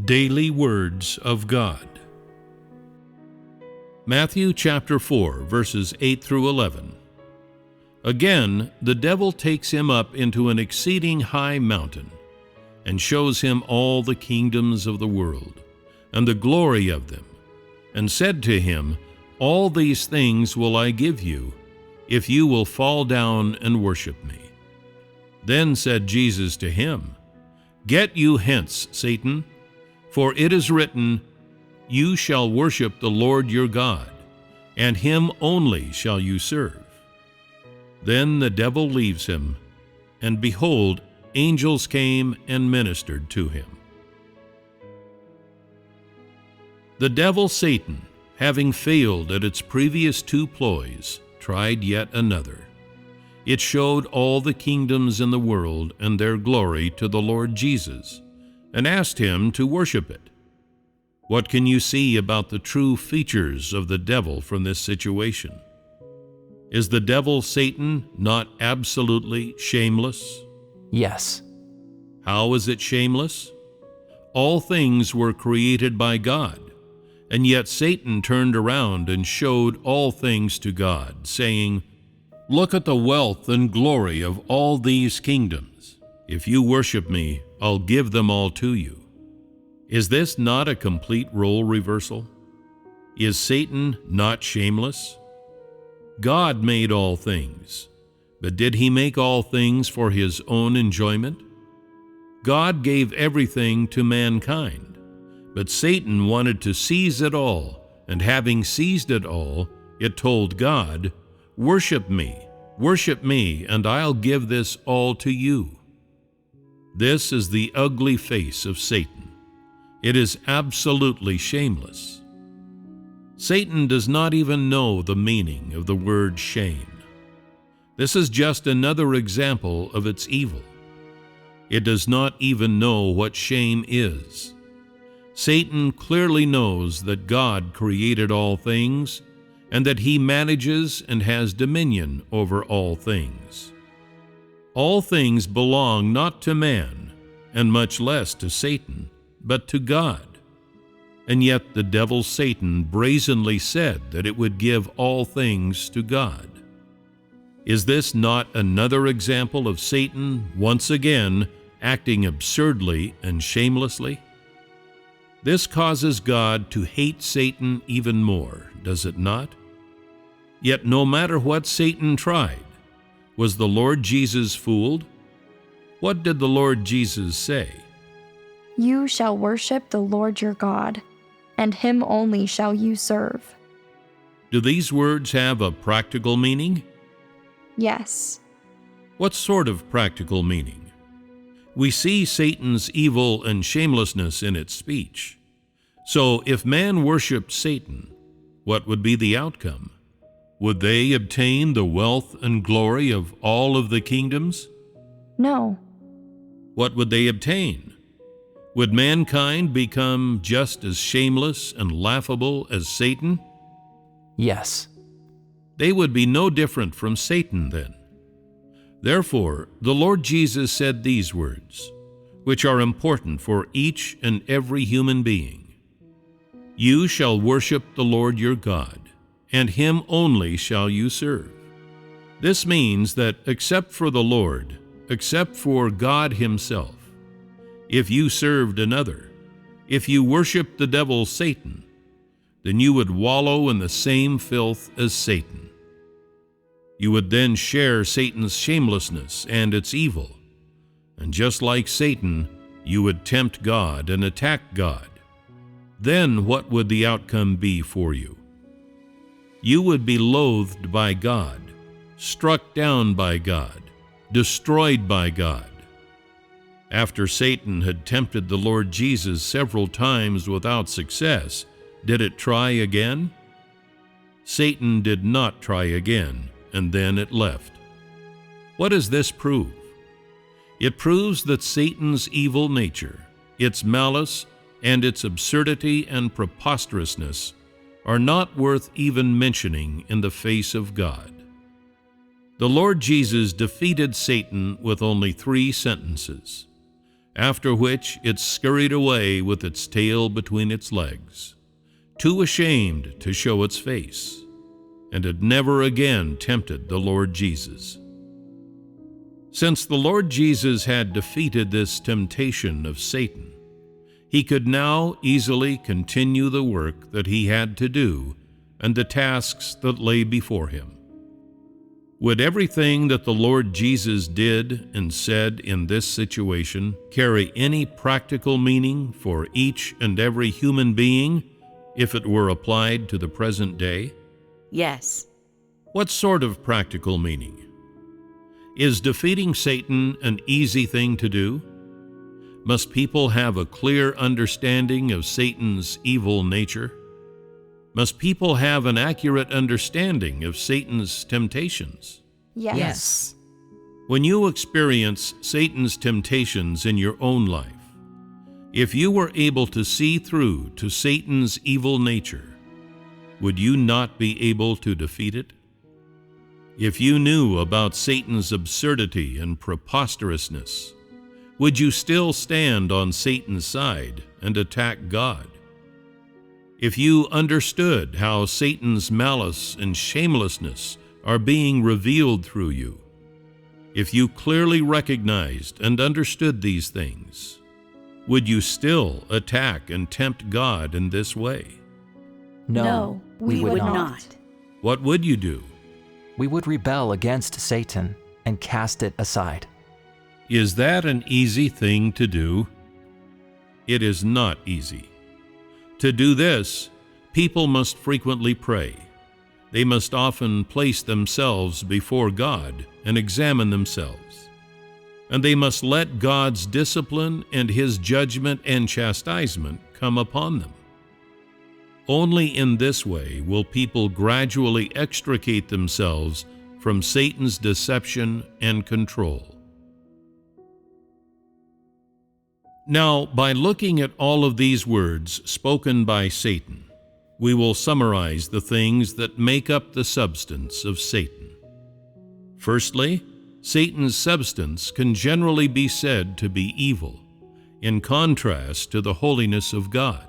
Daily Words of God. Matthew chapter 4, verses 8 through 11. Again, the devil takes him up into an exceeding high mountain, and shows him all the kingdoms of the world, and the glory of them, and said to him, All these things will I give you, if you will fall down and worship me. Then said Jesus to him, Get you hence, Satan, for it is written, You shall worship the Lord your God, and him only shall you serve. Then the devil leaves him, and behold, angels came and ministered to him. The devil Satan, having failed at its previous two ploys, tried yet another. It showed all the kingdoms in the world and their glory to the Lord Jesus, and asked him to worship it. What can you see about the true features of the devil from this situation? Is the devil Satan not absolutely shameless? Yes. How is it shameless? All things were created by God, and yet Satan turned around and showed all things to God, saying, Look at the wealth and glory of all these kingdoms. If you worship me, I'll give them all to you. Is this not a complete role reversal? Is Satan not shameless? God made all things, but did he make all things for his own enjoyment? God gave everything to mankind, but Satan wanted to seize it all, and having seized it all, it told God, Worship me, and I'll give this all to you. This is the ugly face of Satan. It is absolutely shameless. Satan does not even know the meaning of the word shame. This is just another example of its evil. It does not even know what shame is. Satan clearly knows that God created all things, and that he manages and has dominion over all things. All things belong not to man, and much less to Satan, but to God. And yet the devil Satan brazenly said that it would give all things to God. Is this not another example of Satan once again acting absurdly and shamelessly? This causes God to hate Satan even more, does it not? Yet no matter what Satan tried, was the Lord Jesus fooled? What did the Lord Jesus say? You shall worship the Lord your God, and him only shall you serve. Do these words have a practical meaning? Yes. What sort of practical meaning? We see Satan's evil and shamelessness in its speech. So if man worshiped Satan, what would be the outcome? Would they obtain the wealth and glory of all of the kingdoms? No. What would they obtain? Would mankind become just as shameless and laughable as Satan? Yes. They would be no different from Satan then. Therefore, the Lord Jesus said these words, which are important for each and every human being. You shall worship the Lord your God, and him only shall you serve. This means that except for the Lord, except for God himself, if you served another, if you worshiped the devil Satan, then you would wallow in the same filth as Satan. You would then share Satan's shamelessness and its evil, and just like Satan, you would tempt God and attack God. Then what would the outcome be for you? You would be loathed by God, struck down by God, destroyed by God. After Satan had tempted the Lord Jesus several times without success, did it try again? Satan did not try again, and then it left. What does this prove? It proves that Satan's evil nature, its malice, and its absurdity and preposterousness are not worth even mentioning in the face of God. The Lord Jesus defeated Satan with only 3 sentences. after which it scurried away with its tail between its legs, too ashamed to show its face, and had never again tempted the Lord Jesus. Since the Lord Jesus had defeated this temptation of Satan, he could now easily continue the work that he had to do and the tasks that lay before him. Would everything that the Lord Jesus did and said in this situation carry any practical meaning for each and every human being if it were applied to the present day? Yes. What sort of practical meaning? Is defeating Satan an easy thing to do? Must people have a clear understanding of Satan's evil nature? Must people have an accurate understanding of Satan's temptations? Yes. When you experience Satan's temptations in your own life, if you were able to see through to Satan's evil nature, would you not be able to defeat it? If you knew about Satan's absurdity and preposterousness, would you still stand on Satan's side and attack God? If you understood how Satan's malice and shamelessness are being revealed through you, if you clearly recognized and understood these things, would you still attack and tempt God in this way? No, we would not. What would you do? We would rebel against Satan and cast it aside. Is that an easy thing to do? It is not easy. To do this, people must frequently pray. They must often place themselves before God and examine themselves. And they must let God's discipline and His judgment and chastisement come upon them. Only in this way will people gradually extricate themselves from Satan's deception and control. Now, by looking at all of these words spoken by Satan, we will summarize the things that make up the substance of Satan. Firstly, Satan's substance can generally be said to be evil, in contrast to the holiness of God.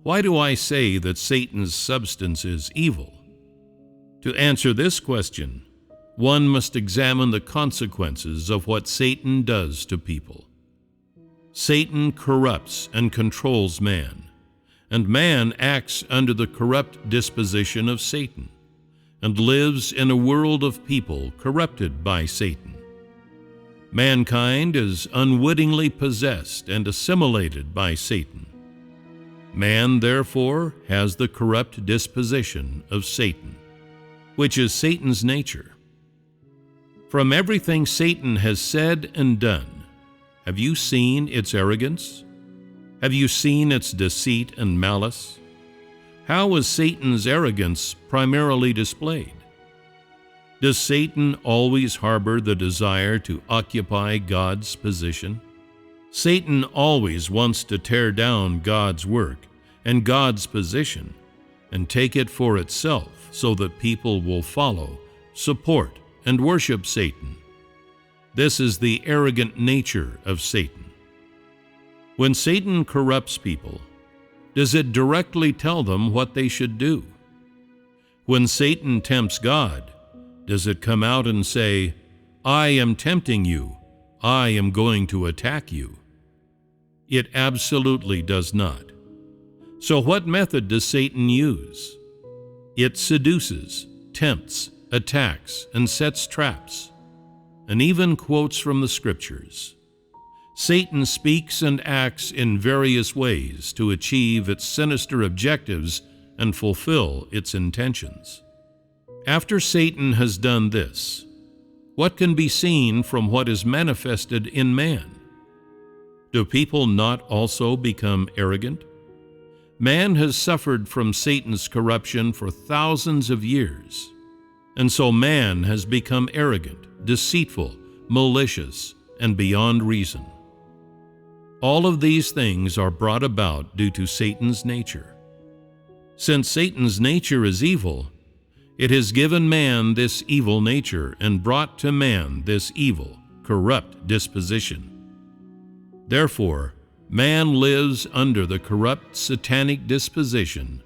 Why do I say that Satan's substance is evil? To answer this question, one must examine the consequences of what Satan does to people. Satan corrupts and controls man, and man acts under the corrupt disposition of Satan, and lives in a world of people corrupted by Satan. Mankind is unwittingly possessed and assimilated by Satan. Man, therefore, has the corrupt disposition of Satan, which is Satan's nature. From everything Satan has said and done, have you seen its arrogance? Have you seen its deceit and malice? How is Satan's arrogance primarily displayed? Does Satan always harbor the desire to occupy God's position? Satan always wants to tear down God's work and God's position and take it for itself so that people will follow, support, and worship Satan. This is the arrogant nature of Satan. When Satan corrupts people, does it directly tell them what they should do? When Satan tempts God, does it come out and say, "I am tempting you, I am going to attack you"? It absolutely does not. So what method does Satan use? It seduces, tempts, attacks, and sets traps, and even quotes from the Scriptures. Satan speaks and acts in various ways to achieve its sinister objectives and fulfill its intentions. After Satan has done this, what can be seen from what is manifested in man? Do people not also become arrogant? Man has suffered from Satan's corruption for thousands of years, and so man has become arrogant, deceitful, malicious, and beyond reason. All of these things are brought about due to Satan's nature. Since Satan's nature is evil, it has given man this evil nature and brought to man this evil, corrupt disposition. Therefore, man lives under the corrupt satanic disposition,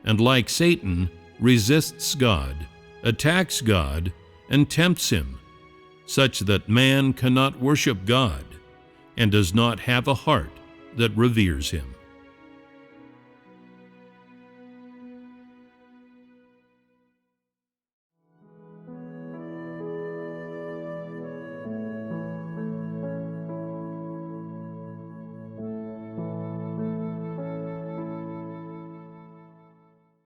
and like Satan, resists God, attacks God, and tempts him, such that man cannot worship God and does not have a heart that reveres him.